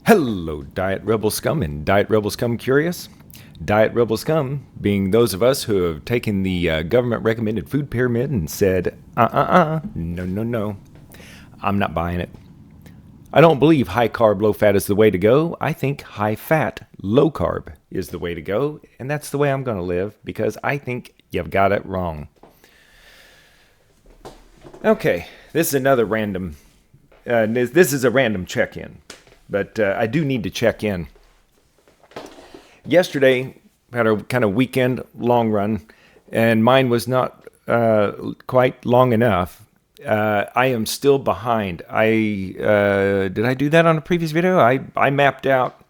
Hello, Diet Rebel Scum and Diet Rebel Scum Curious. Diet Rebel Scum being those of us who have taken the government-recommended food pyramid and said, no, I'm not buying it. I don't believe high-carb, low-fat is the way to go. I think high-fat, low-carb is the way to go, and that's the way I'm going to live because I think you've got it wrong. Okay, this is another random, this is a random check-in, but I do need to check in. Yesterday, had a kind of weekend long run, and mine was not quite long enough. I am still behind. Did I do that on a previous video? I mapped out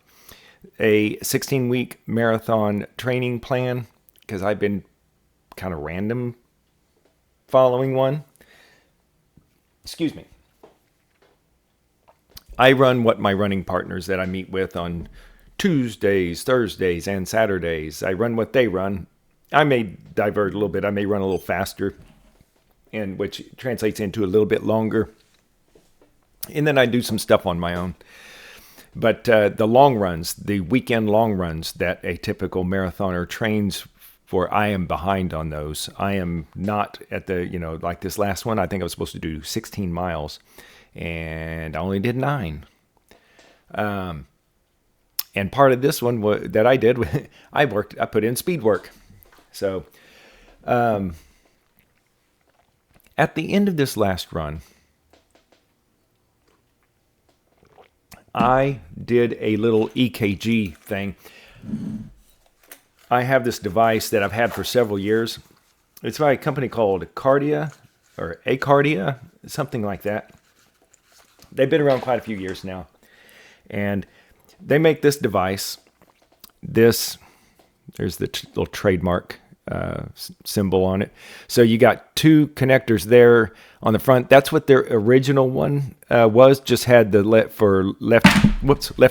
a 16-week marathon training plan because I've been kind of random following one. Excuse me. I run what my running partners that I meet with on Tuesdays, Thursdays, and Saturdays. I run what they run. I may divert a little bit. I may run a little faster, and which translates into a little bit longer. And then I do some stuff on my own. But the long runs, the weekend long runs that a typical marathoner trains for, I am behind on those. I am not at the, like this last one, I think I was supposed to do 16 miles, and I only did 9. And part of this one that I did, I put in speed work. So at the end of this last run, I did a little EKG thing. I have this device that I've had for several years. It's by a company called Kardia or Kardia, something like that. They've been around quite a few years now. And they make this device. There's the little trademark symbol on it. So you got 2 connectors there on the front. That's what their original one was. Just had the left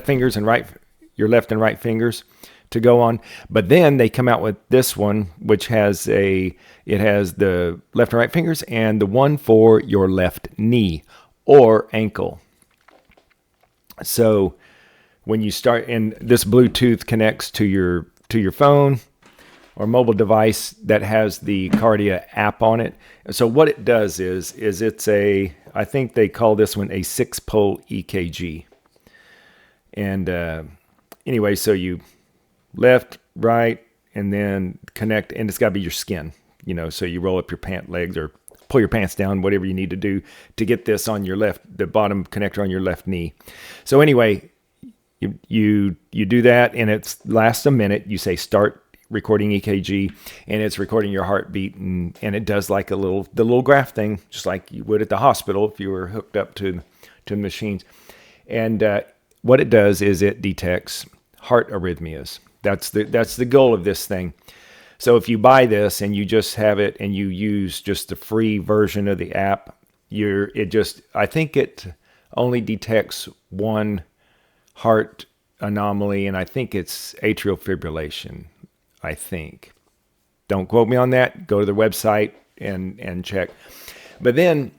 fingers and your left and right fingers to go on. But then they come out with this one, which has the left and right fingers and the one for your left knee or ankle. So when you start, and this Bluetooth connects to your phone or mobile device that has the Kardia app on it. So what it does is it's I think they call this one a 6-pole EKG. And anyway, so you left, right, and then connect, and it's got to be your skin, so you roll up your pant legs or pull your pants down, whatever you need to do to get this on your the bottom connector on your left knee. So anyway, you do that, and it lasts a minute. You say start recording EKG, and it's recording your heartbeat, and it does like the little graph thing, just like you would at the hospital if you were hooked up to the machines. And what it does is it detects heart arrhythmias. That's the goal of this thing. So if you buy this and you just have it and you use just the free version of the app, I think it only detects one heart anomaly, and I think it's atrial fibrillation. I think. Don't quote me on that. Go to the website and check. But then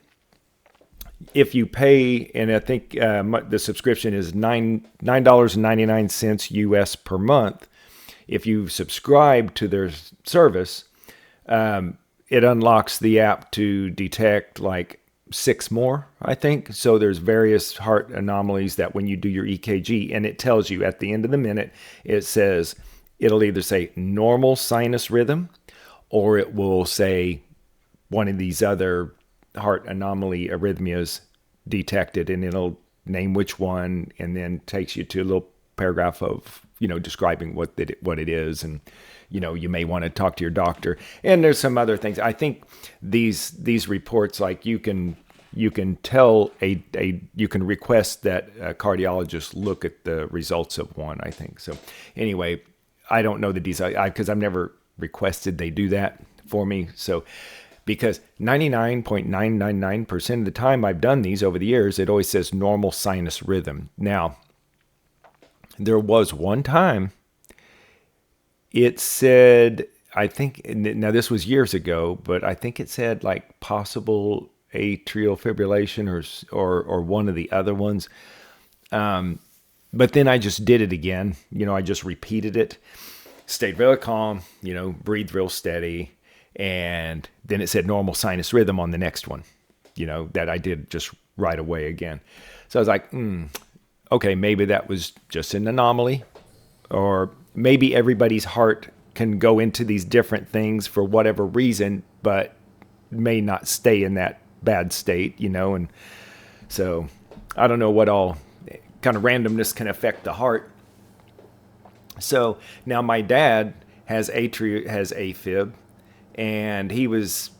if you pay, and I think the subscription is $9.99 US per month. If you subscribe to their service, it unlocks the app to detect like 6 more, I think. So there's various heart anomalies that when you do your EKG, and it tells you at the end of the minute, it'll either say normal sinus rhythm, or it will say one of these other heart anomaly arrhythmias detected, and it'll name which one, and then takes you to a little paragraph of describing what it is, and you may want to talk to your doctor. And there's some other things. I think these reports, like you can tell you can request that a cardiologist look at the results of one, I think. So anyway, I don't know the details because I've never requested they do that for me. So because 99.999% of the time I've done these over the years, it always says normal sinus rhythm. Now, there was one time it said, I think now this was years ago, but I think it said like possible atrial fibrillation or one of the other ones. But then I just did it again. I just repeated it, stayed really calm, breathed real steady. And then it said normal sinus rhythm on the next one, that I did just right away again. So I was like, okay, maybe that was just an anomaly, or maybe everybody's heart can go into these different things for whatever reason, but may not stay in that bad state, and so I don't know what all kind of randomness can affect the heart. So now my dad has AFib, and he was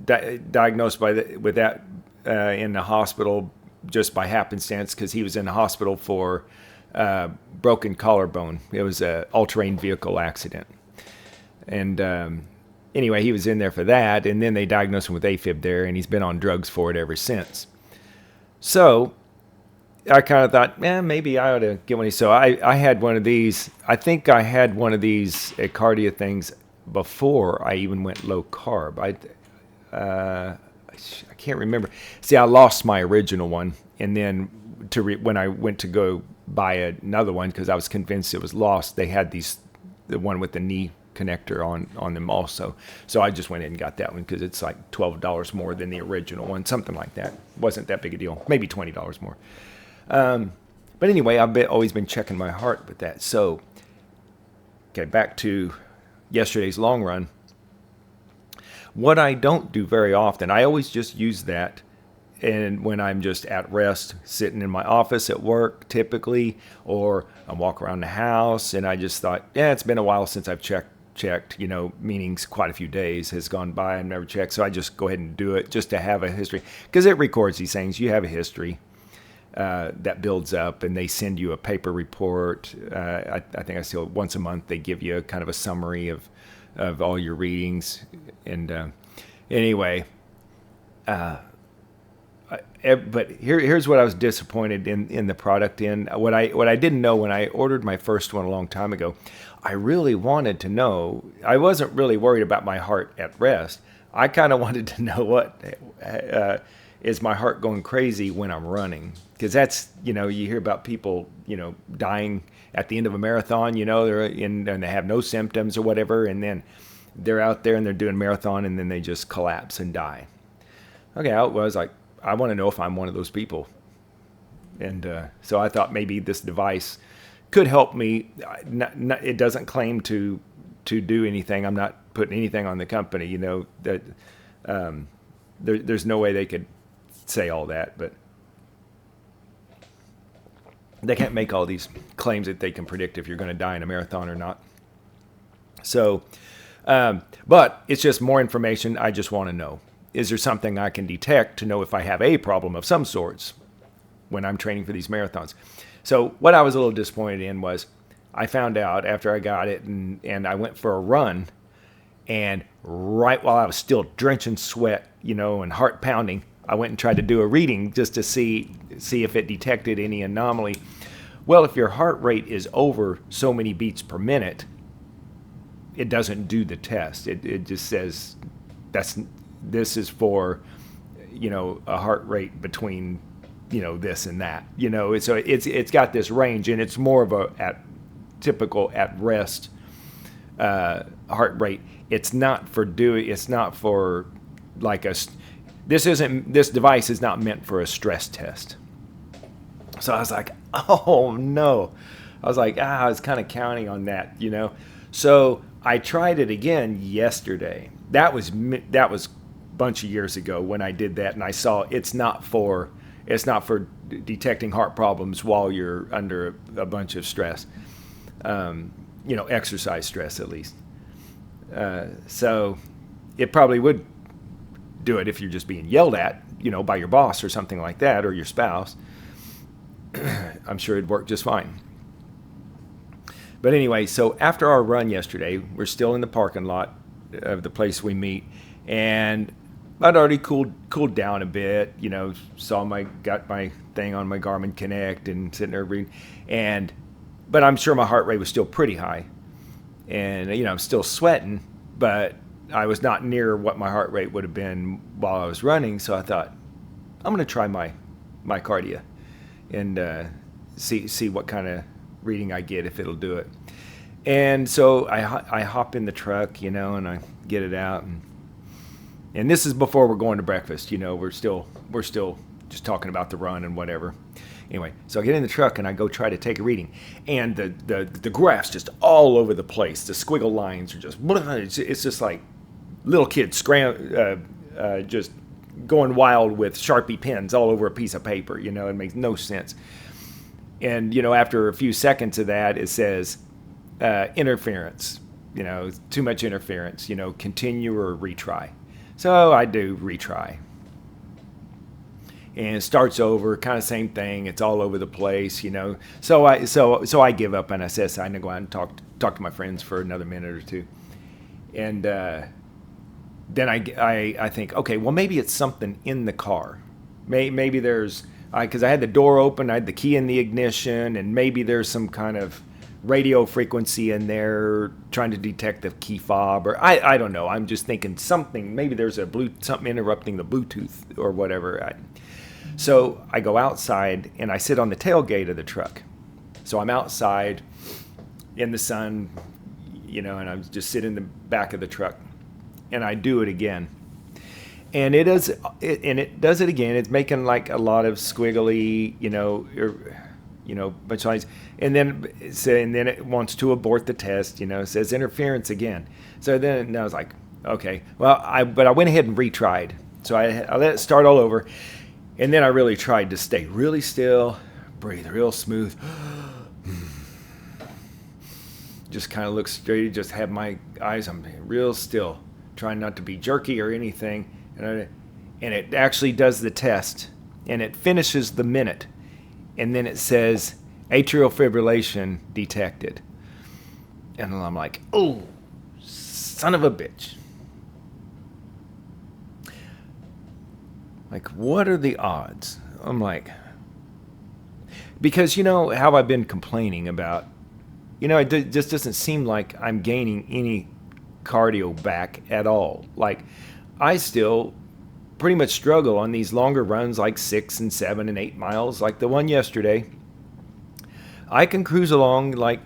diagnosed with that in the hospital just by happenstance, because he was in the hospital for broken collarbone. It was an all-terrain vehicle accident. And anyway, he was in there for that, and then they diagnosed him with AFib there, and he's been on drugs for it ever since. So I kind of thought, maybe I ought to get one of these. So I had one of these. I think I had one of these at Kardia things before I even went low carb. I can't remember. See, I lost my original one, and then when I went to go buy another one, because I was convinced it was lost, they had the one with the knee connector on them also. So I just went in and got that one because it's like $12 more than the original one, something like that. Wasn't that big a deal. Maybe $20 more. But anyway, I've always been checking my heart with that. So, okay, back to yesterday's long run. What I don't do very often, I always just use that, and when I'm just at rest, sitting in my office at work typically, or I walk around the house, and I just thought, it's been a while since I've checked, meaning quite a few days has gone by, I've never checked, so I just go ahead and do it just to have a history, because it records these things. You have a history that builds up, and they send you a paper report. I think I see once a month they give you kind of a summary of all your readings. And anyway, but here's what I was disappointed in the product. What I didn't know when I ordered my first one a long time ago, I really wanted to know. I wasn't really worried about my heart at rest. I kind of wanted to know what is my heart going crazy when I'm running, because that's, you hear about people, dying at the end of a marathon, they're and they have no symptoms or whatever, and then they're out there and they're doing marathon, and then they just collapse and die. Okay, I was like, I want to know if I'm one of those people. And so I thought maybe this device could help me. It doesn't claim to do anything. I'm not putting anything on the company, that there's no way they could say all that, but they can't make all these claims that they can predict if you're going to die in a marathon or not. So, but it's just more information. I just want to know, is there something I can detect to know if I have a problem of some sorts when I'm training for these marathons? So what I was a little disappointed in was I found out after I got it, and I went for a run, and right while I was still drenching sweat, and heart pounding, I went and tried to do a reading just to see if it detected any anomaly. Well, if your heart rate is over so many beats per minute, it doesn't do the test. It just says this is for, a heart rate between, this and that. So it's got this range, and it's more of a typical at rest heart rate. It's not for like a. This device is not meant for a stress test. So I was like, oh no. I was like, I was kind of counting on that, So I tried it again yesterday. That was a bunch of years ago when I did that, and I saw it's not for detecting heart problems while you're under a bunch of stress. Exercise stress at least. So it probably would do it if you're just being yelled at, by your boss or something like that, or your spouse. I'm sure it'd work just fine. But anyway, so after our run yesterday, we're still in the parking lot of the place we meet, and I'd already cooled down a bit, got my thing on my Garmin Connect and sitting there reading, but I'm sure my heart rate was still pretty high, and I'm still sweating. but I was not near what my heart rate would have been while I was running. So I thought, I'm going to try my Kardia and see what kind of reading I get, if it'll do it. And so I hop in the truck, and I get it out, and this is before we're going to breakfast. We're still just talking about the run and whatever. Anyway, so I get in the truck and I go try to take a reading, and the graph's just all over the place. The squiggle lines are just, it's just like little kids just going wild with Sharpie pens all over a piece of paper. It makes no sense. And after a few seconds of that, it says interference. Too much interference. Continue or retry. So I do retry. And it starts over, kind of same thing. It's all over the place, So I give up, and I says I'm gonna go out and talk to my friends for another minute or two. And then I think, okay, well, maybe it's something in the car. Maybe there's, because I had the door open, I had the key in the ignition, and maybe there's some kind of radio frequency in there trying to detect the key fob, or I don't know. I'm just thinking something. Maybe there's something interrupting the Bluetooth or whatever. So I go outside and I sit on the tailgate of the truck. So I'm outside in the sun, and I'm just sitting in the back of the truck, and I do it again. And it does it again. It's making like a lot of squiggly, bunch of lines. And then it wants to abort the test, it says interference again. So then I was like, okay, well, I went ahead and retried. So I let it start all over. And then I really tried to stay really still, breathe real smooth. Just kind of look straight, just have my eyes on real still, trying not to be jerky or anything. And it actually does the test, and it finishes the minute. And then it says atrial fibrillation detected. And I'm like, oh, son of a bitch. Like, what are the odds? I'm like, because how I've been complaining about, it just doesn't seem like I'm gaining any cardio back at all. Like, I still pretty much struggle on these longer runs, like 6 and 7 and 8 miles, like the one yesterday. I can cruise along like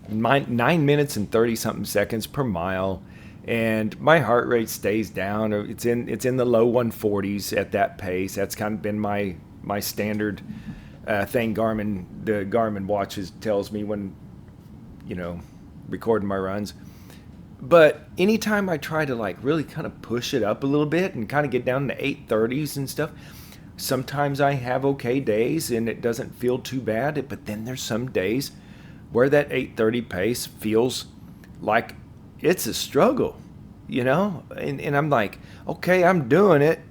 9 minutes and 30 something seconds per mile, and my heart rate stays down. It's in the low 140s at that pace. That's kind of been my standard thing. The Garmin watches tells me when recording my runs. But anytime I try to like really kind of push it up a little bit and kind of get down to 830s and stuff, sometimes I have okay days and it doesn't feel too bad. But then there's some days where that 830 pace feels like it's a struggle, and I'm like, okay, I'm doing it,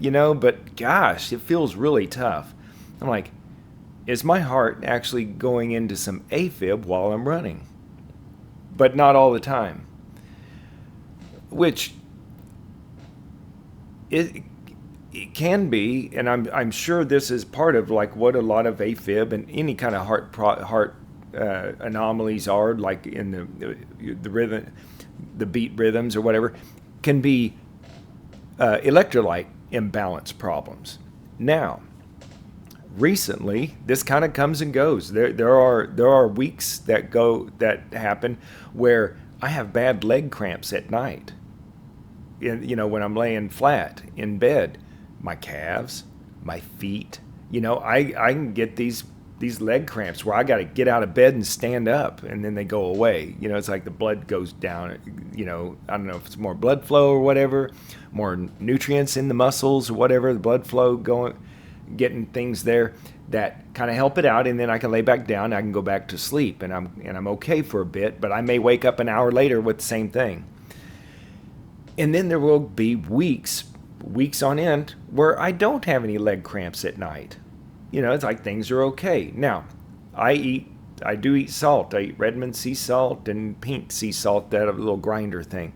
but gosh, it feels really tough. I'm like, is my heart actually going into some Afib while I'm running? But not all the time. Which it can be, and I'm sure this is part of like what a lot of Afib and any kind of heart anomalies are, like in the rhythm, the beat rhythms or whatever, can be electrolyte imbalance problems. Now, recently, this kind of comes and goes. There are weeks that happen where I have bad leg cramps at night. When I'm laying flat in bed, my calves, my feet, I can get these leg cramps where I got to get out of bed and stand up, and then they go away. It's like the blood goes down. I don't know if it's more blood flow or whatever, more nutrients in the muscles or whatever, the blood flow getting things there that kind of help it out, and then I can lay back down. I can go back to sleep, and I'm okay for a bit, but I may wake up an hour later with the same thing. And then there will be weeks on end where I don't have any leg cramps at night. It's like things are okay. Now, I do eat salt. I eat Redmond sea salt and pink sea salt, that little grinder thing.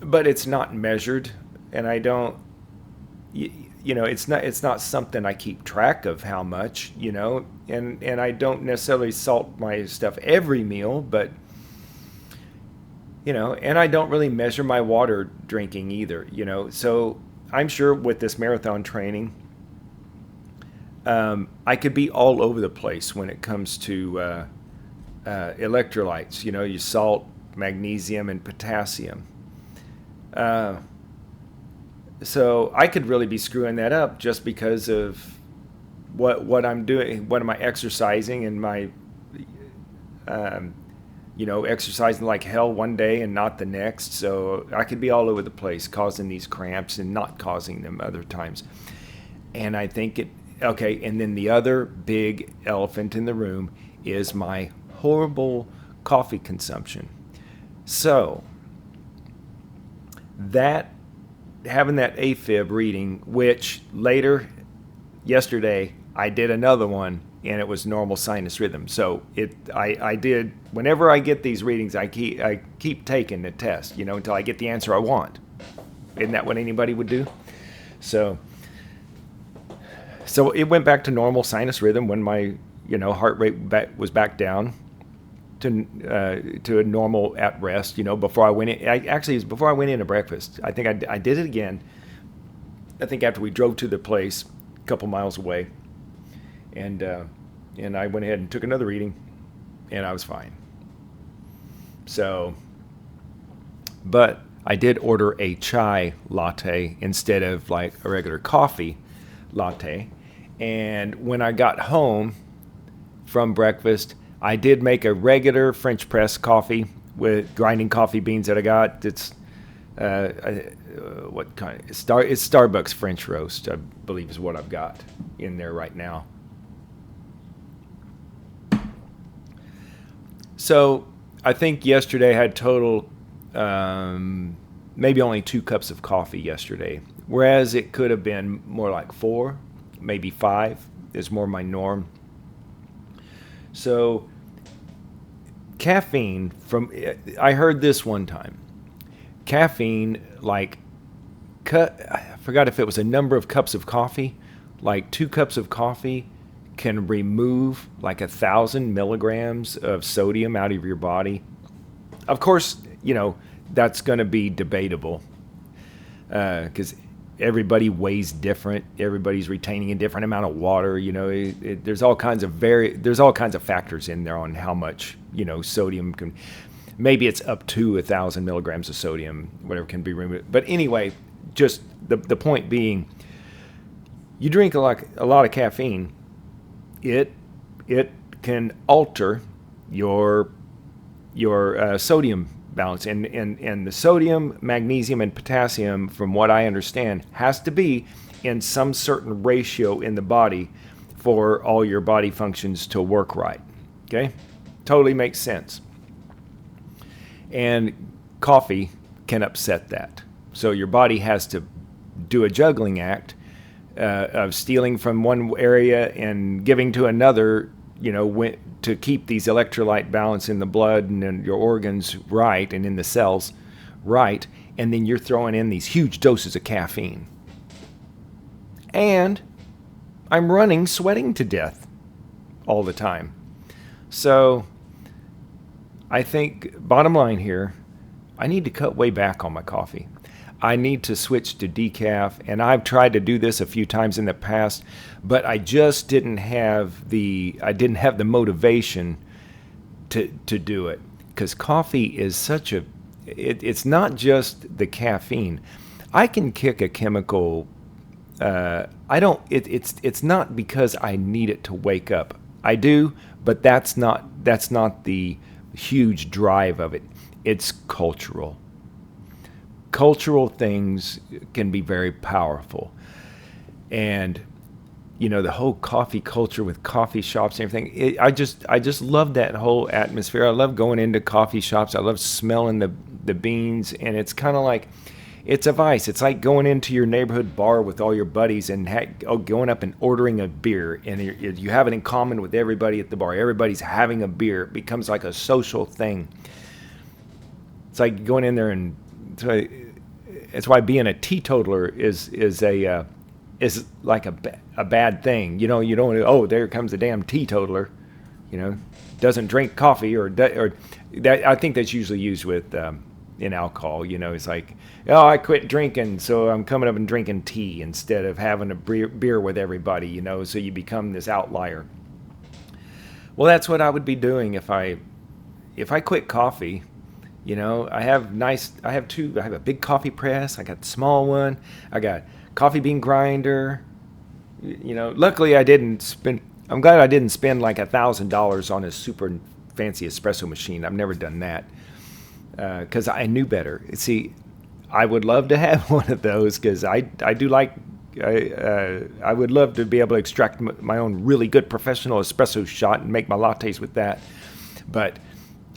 But it's not measured, and I don't, it's not something I keep track of how much, and I don't necessarily salt my stuff every meal, but And I don't really measure my water drinking either, So I'm sure with this marathon training, I could be all over the place when it comes to electrolytes, your salt, magnesium, and potassium. Uh, so I could really be screwing that up just because of what I'm doing, what am I exercising, and my exercising like hell one day and not the next. So I could be all over the place causing these cramps and not causing them other times. And I think okay, and then the other big elephant in the room is my horrible coffee consumption. So that having that Afib reading, which yesterday I did another one and it was normal sinus rhythm. So I did, whenever I get these readings, I keep taking the test, until I get the answer I want. Isn't that what anybody would do? So it went back to normal sinus rhythm when my heart rate was back down to a normal at rest. Before I went in. It was before I went into breakfast. I think I did it again. I think after we drove to the place a couple miles away, and I went ahead and took another reading, and I was fine. So, but I did order a chai latte instead of like a regular coffee latte. And when I got home from breakfast, I did make a regular French press coffee with grinding coffee beans that I got. It's what kind? It's Starbucks French roast, I believe, is what I've got in there right now. So I think yesterday I had total maybe only 2 cups of coffee yesterday, whereas it could have been more like 4, maybe 5 is more my norm. So caffeine, I heard this one time. Caffeine, I forgot if it was a number of cups of coffee, like 2 cups of coffee can remove like 1,000 milligrams of sodium out of your body. Of course, that's going to be debatable because everybody weighs different. Everybody's retaining a different amount of water. There's all kinds of factors in there on how much sodium can. Maybe it's up to 1,000 milligrams of sodium, whatever can be removed. But anyway, just the point being, you drink a lot of caffeine, it can alter your sodium balance, and the sodium, magnesium, and potassium, from what I understand, has to be in some certain ratio in the body for all your body functions to work right. Okay, totally makes sense. And coffee can upset that, so your body has to do a juggling act of stealing from one area and giving to another, to keep these electrolyte balance in the blood and in your organs right and in the cells right. And then you're throwing in these huge doses of caffeine. And I'm sweating to death all the time. So I think, bottom line here, I need to cut way back on my coffee. I need to switch to decaf, and I've tried to do this a few times in the past, but I just didn't have the motivation to do it, because coffee is it's not just the caffeine. I can kick a chemical. It's not because I need it to wake up. I do, but that's not the huge drive of it. It's cultural. Cultural things can be very powerful. And, the whole coffee culture with coffee shops and everything, I just love that whole atmosphere. I love going into coffee shops. I love smelling the beans. And it's kind of like, it's a vice. It's like going into your neighborhood bar with all your buddies and going up and ordering a beer. And you have it in common with everybody at the bar. Everybody's having a beer. It becomes like a social thing. It's like going in there and... It's why being a teetotaler is like a bad thing. You don't. There comes a damn teetotaler. Doesn't drink coffee or that. I think that's usually used with in alcohol. It's like, oh, I quit drinking, so I'm coming up and drinking tea instead of having a beer with everybody. So you become this outlier. Well, that's what I would be doing if I quit coffee. I have a big coffee press. I got the small one. I got coffee bean grinder. Luckily I'm glad I didn't spend like $1,000 on a super fancy espresso machine. I've never done that because I knew better. See, I would love to have one of those because I do like. I would love to be able to extract my own really good professional espresso shot and make my lattes with that. But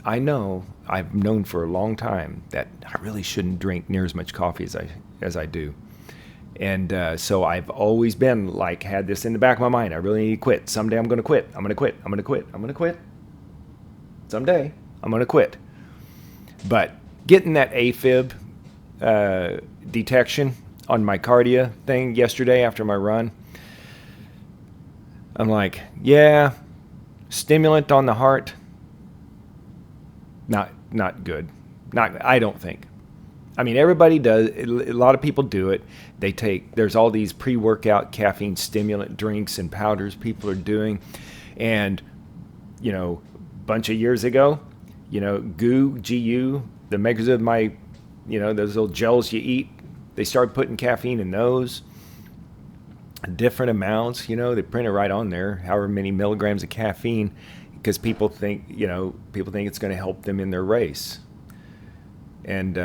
I've known for a long time that I really shouldn't drink near as much coffee as I do. And so I've always been like, had this in the back of my mind. I really need to quit. Someday I'm going to quit. I'm going to quit. I'm going to quit. I'm going to quit. Someday I'm going to quit. But getting that Afib detection on my Kardia thing yesterday after my run, I'm like, yeah, stimulant on the heart, not good. I don't think. I mean, everybody does. A lot of people do it. There's all these pre-workout caffeine stimulant drinks and powders people are doing. And, a bunch of years ago, GU, the makers of my, those little gels you eat, they started putting caffeine in those. Different amounts, they print it right on there, however many milligrams of caffeine, because people think it's going to help them in their race. And,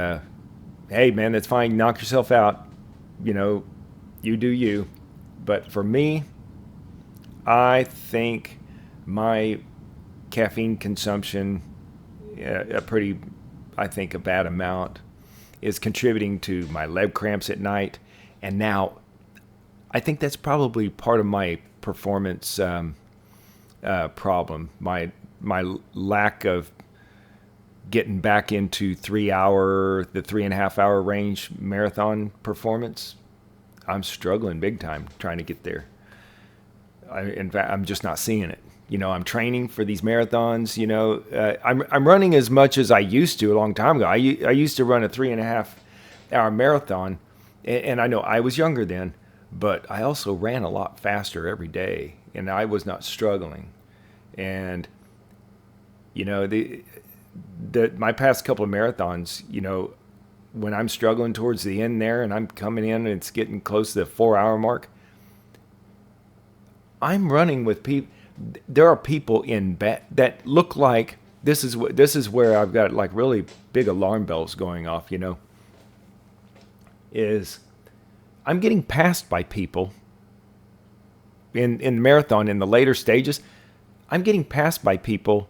hey, man, that's fine. Knock yourself out. You do you. But for me, I think my caffeine consumption, a bad amount, is contributing to my leg cramps at night. And now I think that's probably part of my performance problem. My lack of getting back into the 3.5 hour range marathon performance. I'm struggling big time trying to get there. In fact, I'm just not seeing it. I'm training for these marathons. I'm running as much as I used to a long time ago. I used to run a 3.5 hour marathon, and I know I was younger then, but I also ran a lot faster every day, and I was not struggling. And my past couple of marathons, when I'm struggling towards the end there and I'm coming in and it's getting close to the 4 hour mark, I'm running with people. There are people that look like this is where I've got like really big alarm bells going off, is I'm getting passed by people in the marathon in the later stages. I'm getting passed by people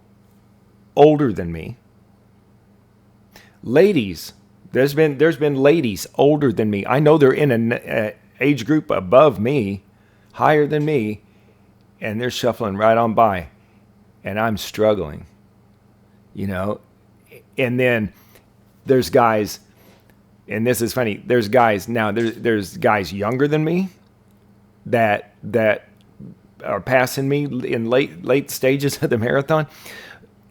older than me. Ladies, there's been ladies older than me. I know they're in an age group above me, higher than me, and they're shuffling right on by, and I'm struggling, And then there's guys, and this is funny. There's guys now. There's guys younger than me that are passing me in late stages of the marathon.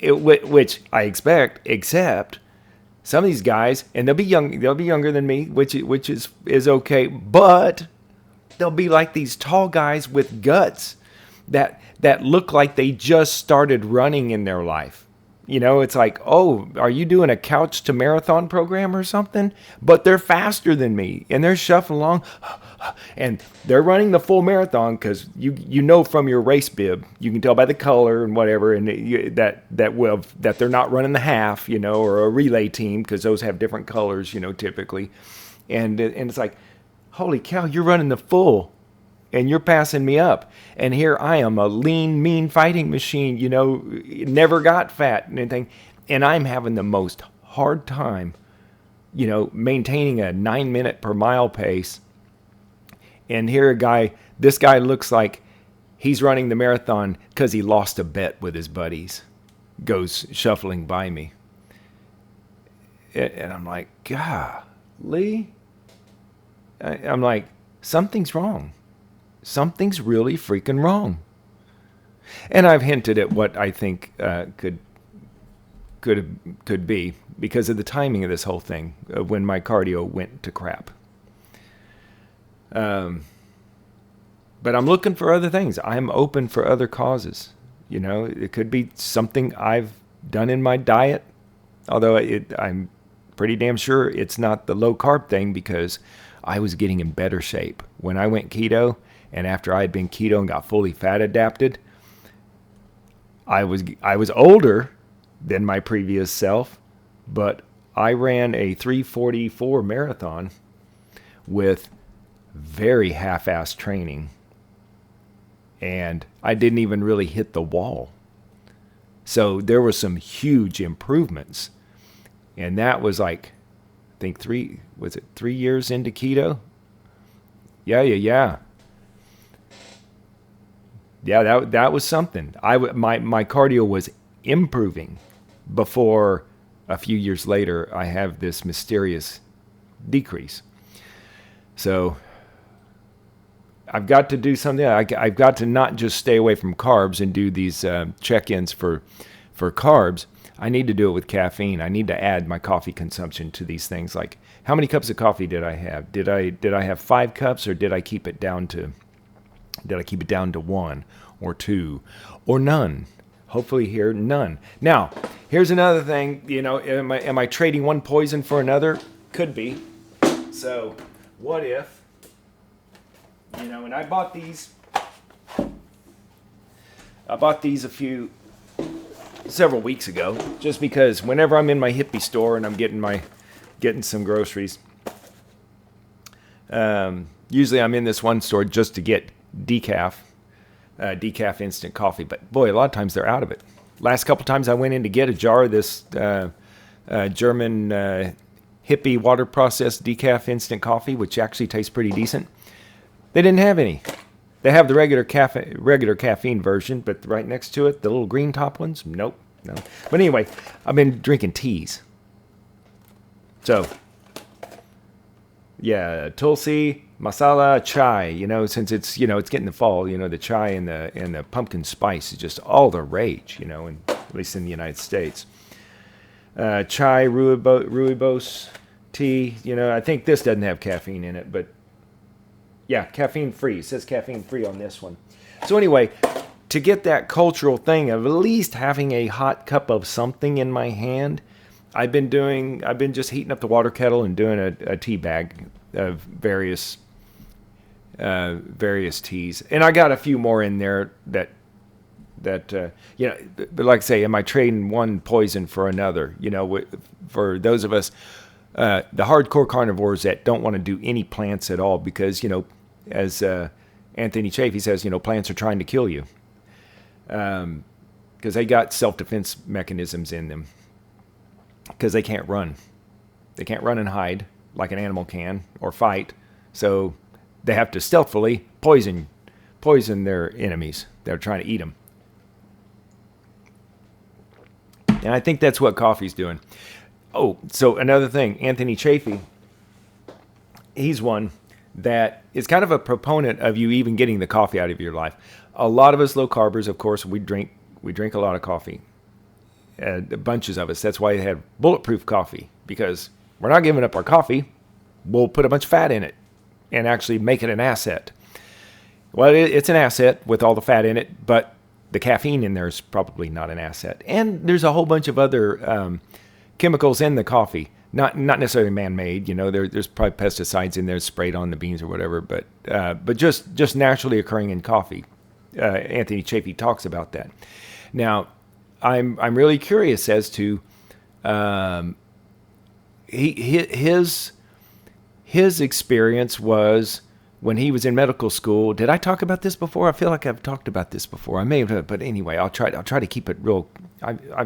Which I expect, except some of these guys, and they'll be younger than me, which is okay, but they'll be like these tall guys with guts that look like they just started running in their life. It's like, oh, are you doing a couch to marathon program or something? But they're faster than me, and they're shuffling along, and they're running the full marathon because from your race bib, you can tell by the color and whatever, and that they're not running the half, or a relay team because those have different colors, typically, and it's like, holy cow, you're running the full. And you're passing me up. And here I am, a lean, mean fighting machine, never got fat and anything. And I'm having the most hard time, maintaining a 9 minute per mile pace. And here this guy looks like he's running the marathon because he lost a bet with his buddies, goes shuffling by me. And I'm like, golly. I'm like, something's wrong. Something's really freaking wrong. And I've hinted at what I think could could be because of the timing of this whole thing, when my cardio went to crap. But I'm looking for other things. I'm open for other causes. It could be something I've done in my diet, although I'm pretty damn sure it's not the low carb thing, because I was getting in better shape when I went keto. And after I had been keto and got fully fat adapted, I was older than my previous self, but I ran a 3:44 marathon with very half-assed training, and I didn't even really hit the wall. So there were some huge improvements, and that was like, I think 3 years into keto? Yeah. Yeah, that was something. My cardio was improving before a few years later I have this mysterious decrease. So I've got to do something. I've got to not just stay away from carbs and do these check-ins for carbs. I need to do it with caffeine. I need to add my coffee consumption to these things. Like, how many cups of coffee did I have? Did I have 5 cups, or did I keep it down to 1 or 2 or none? Hopefully here, none. Now, here's another thing. Am I trading one poison for another? Could be. So what if, and I bought these several weeks ago, just because whenever I'm in my hippie store and I'm getting some groceries, usually I'm in this one store just to get decaf instant coffee. But boy, a lot of times they're out of it. Last couple times I went in to get a jar of this German hippie water processed decaf instant coffee, which actually tastes pretty decent. They didn't have any. They have the regular caffeine version, but right next to it, the little green top ones, nope. No. But anyway, I've been drinking teas. So, yeah, tulsi, masala, chai. Since it's it's getting the fall. The chai and the pumpkin spice is just all the rage. At least in the United States. Chai, rooibos tea. I think this doesn't have caffeine in it, but yeah, caffeine free. It says caffeine free on this one. So anyway, to get that cultural thing of at least having a hot cup of something in my hand, I've been just heating up the water kettle and doing a tea bag of various teas, and I got a few more in there that but like I say, am I trading one poison for another? For those of us, the hardcore carnivores that don't want to do any plants at all, because as Anthony Chafee says, plants are trying to kill you, because they got self-defense mechanisms in them, because they can't run and hide like an animal can, or fight. So they have to stealthily poison their enemies that are trying to eat them. And I think that's what coffee's doing. Oh, so another thing, Anthony Chafee, he's one that is kind of a proponent of you even getting the coffee out of your life. A lot of us low carbers, of course, we drink a lot of coffee. Bunches of us. That's why they have bulletproof coffee, because we're not giving up our coffee. We'll put a bunch of fat in it and actually make it an asset. Well, it's an asset with all the fat in it, but the caffeine in there is probably not an asset. And there's a whole bunch of other chemicals in the coffee, not necessarily man-made. There's probably pesticides in there sprayed on the beans or whatever, but just naturally occurring in coffee. Anthony Chafee talks about that. Now, I'm really curious as to his experience was when he was in medical school. Did I talk about this before? I feel like I've talked about this before. I may have, but anyway, I'll try to keep it real.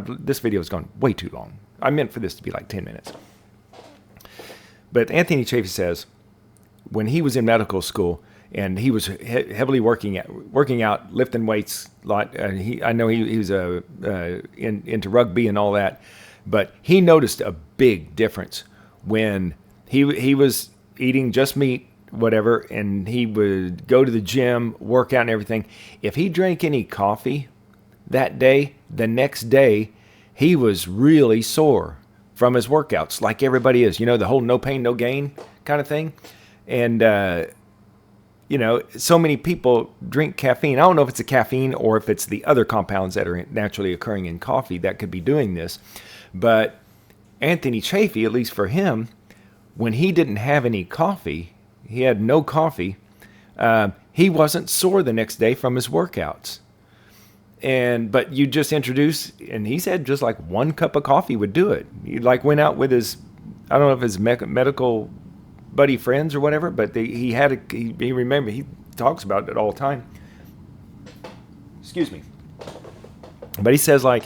This video has gone way too long. I meant for this to be like 10 minutes. But Anthony Chafee says when he was in medical school and he was heavily working out, lifting weights a lot. I know he was into rugby and all that, but he noticed a big difference when he was eating just meat, whatever, and he would go to the gym, work out and everything. If he drank any coffee that day, the next day, he was really sore from his workouts, like everybody is. You know, the whole no pain, no gain kind of thing. And, you know, so many people drink caffeine. I don't know if it's the caffeine or if it's the other compounds that are naturally occurring in coffee that could be doing this. But Anthony Chafee, at least for him, when he didn't have any coffee, he had no coffee, he wasn't sore the next day from his workouts. But you just introduce, and he said just like 1 cup of coffee would do it. He like went out with his, I don't know if his medical buddy friends or whatever, but he remember, he talks about it all the time. Excuse me. But he says like,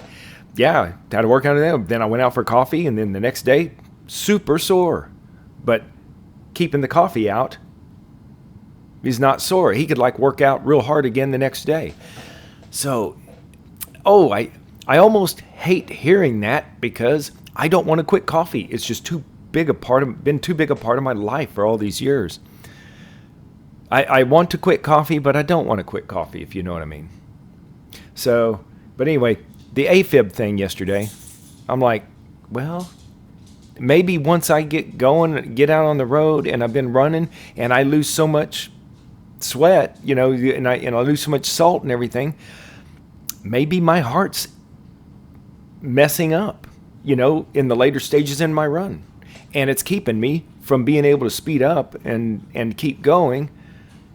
yeah, had to work out of that. Then I went out for coffee, and then the next day, super sore. But keeping the coffee out, he's not sore. He could like work out real hard again the next day. So, I almost hate hearing that because I don't want to quit coffee. It's just been too big a part of my life for all these years. I want to quit coffee, but I don't want to quit coffee, if you know what I mean. So, but anyway, the Afib thing yesterday, I'm like, well, maybe once I get going, get out on the road, and I've been running, and I lose so much sweat, you know, and I lose so much salt and everything, maybe my heart's messing up, you know, in the later stages in my run, and it's keeping me from being able to speed up and keep going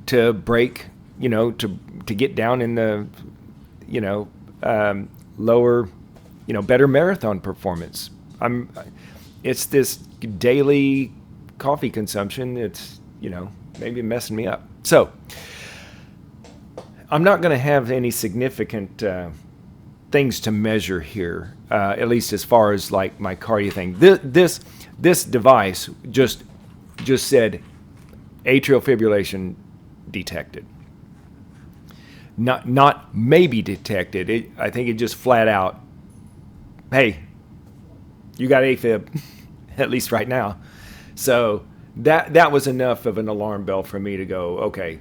to break, you know, to get down in the, you know, lower, you know, better marathon performance. It's this daily coffee consumption. It's, you know, maybe messing me up. So I'm not going to have any significant things to measure here, at least as far as like my Kardia thing. This device just said atrial fibrillation detected. Not maybe detected. I think it just flat out, hey, you got AFib, at least right now. So that was enough of an alarm bell for me to go, okay,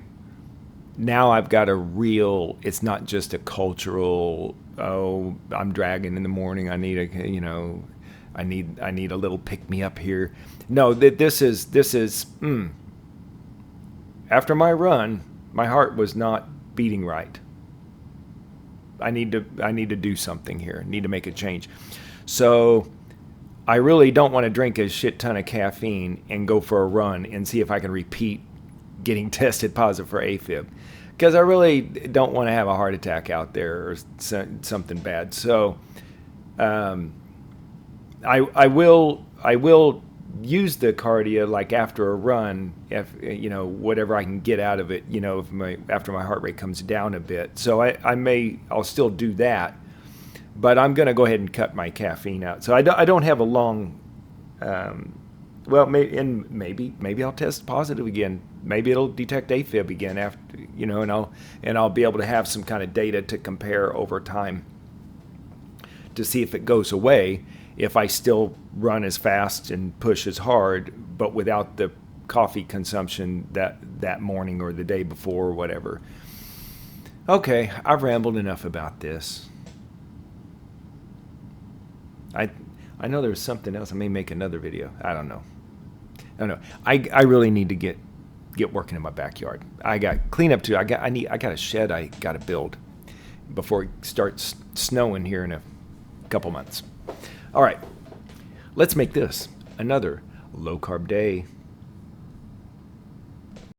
now I've got it's not just a cultural, oh, I'm dragging in the morning, I need I need a little pick me up here. No, this is after my run, my heart was not beating right. I need to do something here. I need to make a change. So I really don't want to drink a shit ton of caffeine and go for a run and see if I can repeat getting tested positive for AFib, because I really don't want to have a heart attack out there or something bad. So I will use the Kardia like after a run, if you know, whatever I can get out of it, you know, after my heart rate comes down a bit. So I'll still do that, but I'm going to go ahead and cut my caffeine out. So I don't have a long, well, maybe I'll test positive again. Maybe it'll detect AFib again after, you know, and I'll be able to have some kind of data to compare over time to see if it goes away, if I still run as fast and push as hard, but without the coffee consumption that morning or the day before or whatever. Okay, I've rambled enough about this. I know there was something else. I may make another video. I don't know. I really need to get working in my backyard. I got cleanup too. I got a shed I got to build before it starts snowing here in a couple months. All right, let's make this another low carb day.